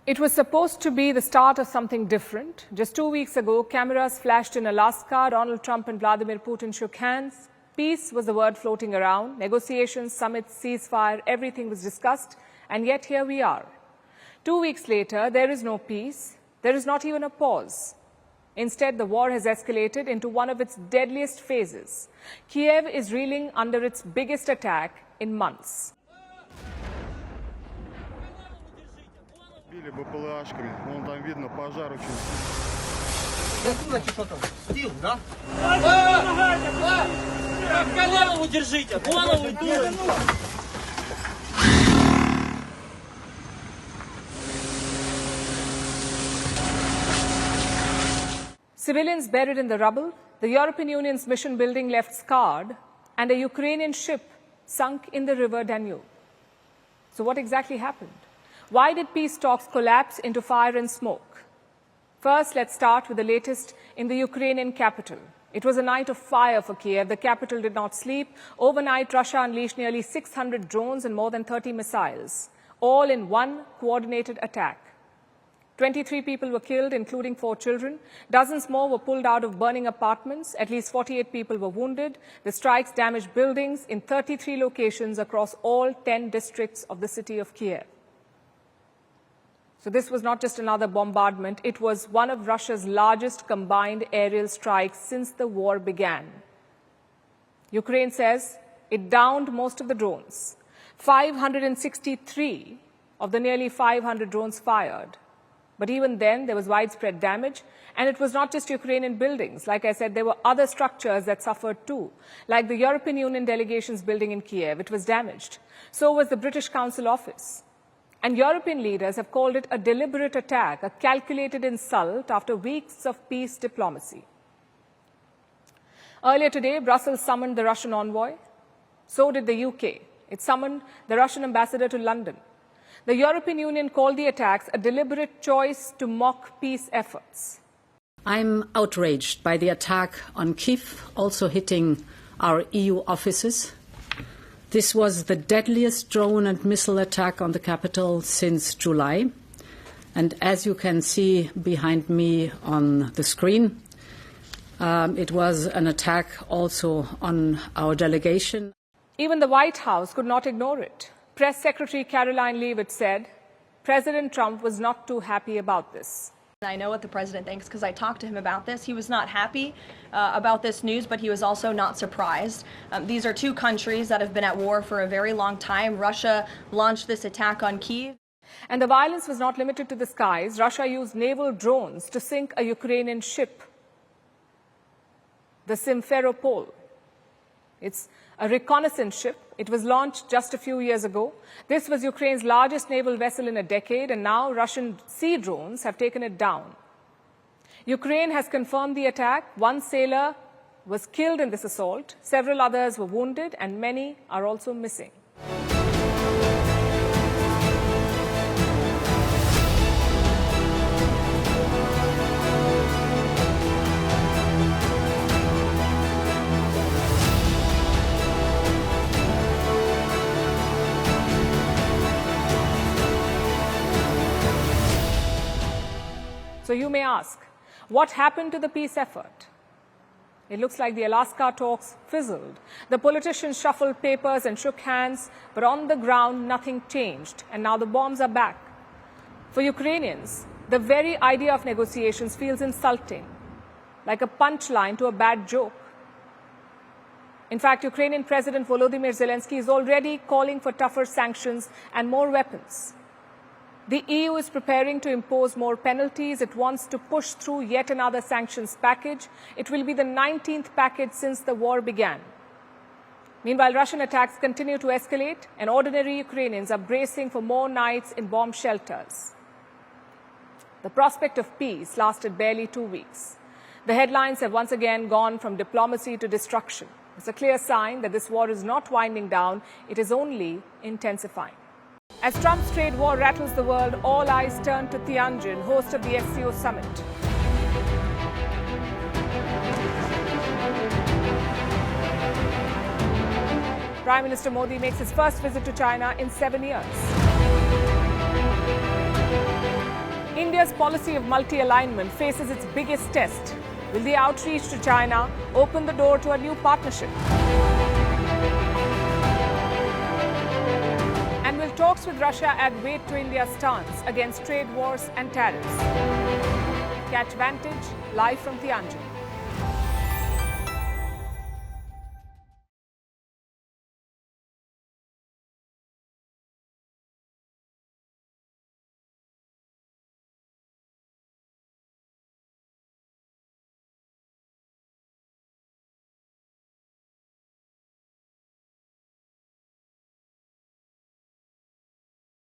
It was supposed to be the start of something different. Just 2 weeks ago, cameras flashed in Alaska. Donald Trump and Vladimir Putin shook hands. Peace was the word floating around. Negotiations, summits, ceasefire, everything was discussed. And yet here we are. 2 weeks later, there is no peace. There is not even a pause. Instead, the war has escalated into one of its deadliest phases. Kyiv is reeling under its biggest attack in months. Били БПЛАшками, вон там видно пожар очень. Что там? Стил, да? Голову держите, голову держите. Civilians buried in the rubble, the European Union's mission building left scarred, and a Ukrainian ship sunk in the river Danube. So what exactly happened? Why did peace talks collapse into fire and smoke? First, let's start with the latest in the Ukrainian capital. It was a night of fire for Kyiv. The capital did not sleep. Overnight, Russia unleashed nearly 600 drones and more than 30 missiles, all in one coordinated attack. 23 people were killed, including 4 children. Dozens more were pulled out of burning apartments. At least 48 people were wounded. The strikes damaged buildings in 33 locations across all 10 districts of the city of Kyiv. So this was not just another bombardment. It was one of Russia's largest combined aerial strikes since the war began. Ukraine says it downed most of the drones. 563 of the nearly 500 drones fired. But even then, there was widespread damage. And it was not just Ukrainian buildings. Like I said, there were other structures that suffered too, like the European Union delegation's building in Kyiv. It was damaged. So was the British Council office. And European leaders have called it a deliberate attack, a calculated insult after weeks of peace diplomacy. Earlier today, Brussels summoned the Russian envoy. So did the UK. It summoned the Russian ambassador to London. The European Union called the attacks a deliberate choice to mock peace efforts. I'm outraged by the attack on Kyiv, also hitting our EU offices. This was the deadliest drone and missile attack on the capital since July. And as you can see behind me on the screen, it was an attack also on our delegation. Even the White House could not ignore it. Press Secretary Caroline Leavitt said President Trump was not too happy about this. I know what the president thinks because I talked to him about this. He was not happy about this news, but he was also not surprised. These are two countries that have been at war for a very long time. Russia launched this attack on Kyiv. And the violence was not limited to the skies. Russia used naval drones to sink a Ukrainian ship, the Simferopol. It's a reconnaissance ship. It was launched just a few years ago. This was Ukraine's largest naval vessel in a decade, and now Russian sea drones have taken it down. Ukraine has confirmed the attack. One sailor was killed in this assault. Several others were wounded, and many are also missing. So you may ask, what happened to the peace effort? It looks like the Alaska talks fizzled. The politicians shuffled papers and shook hands, but on the ground, nothing changed. And now the bombs are back. For Ukrainians, the very idea of negotiations feels insulting, like a punchline to a bad joke. In fact, Ukrainian President Volodymyr Zelensky is already calling for tougher sanctions and more weapons. The EU is preparing to impose more penalties. It wants to push through yet another sanctions package. It will be the 19th package since the war began. Meanwhile, Russian attacks continue to escalate, and ordinary Ukrainians are bracing for more nights in bomb shelters. The prospect of peace lasted barely 2 weeks. The headlines have once again gone from diplomacy to destruction. It's a clear sign that this war is not winding down. It is only intensifying. As Trump's trade war rattles the world, all eyes turn to Tianjin, host of the SCO summit. Prime Minister Modi makes his first visit to China in 7 years. India's policy of multi-alignment faces its biggest test. Will the outreach to China open the door to a new partnership? And will talks with Russia add weight to India's stance against trade wars and tariffs? Catch Vantage live from Tianjin.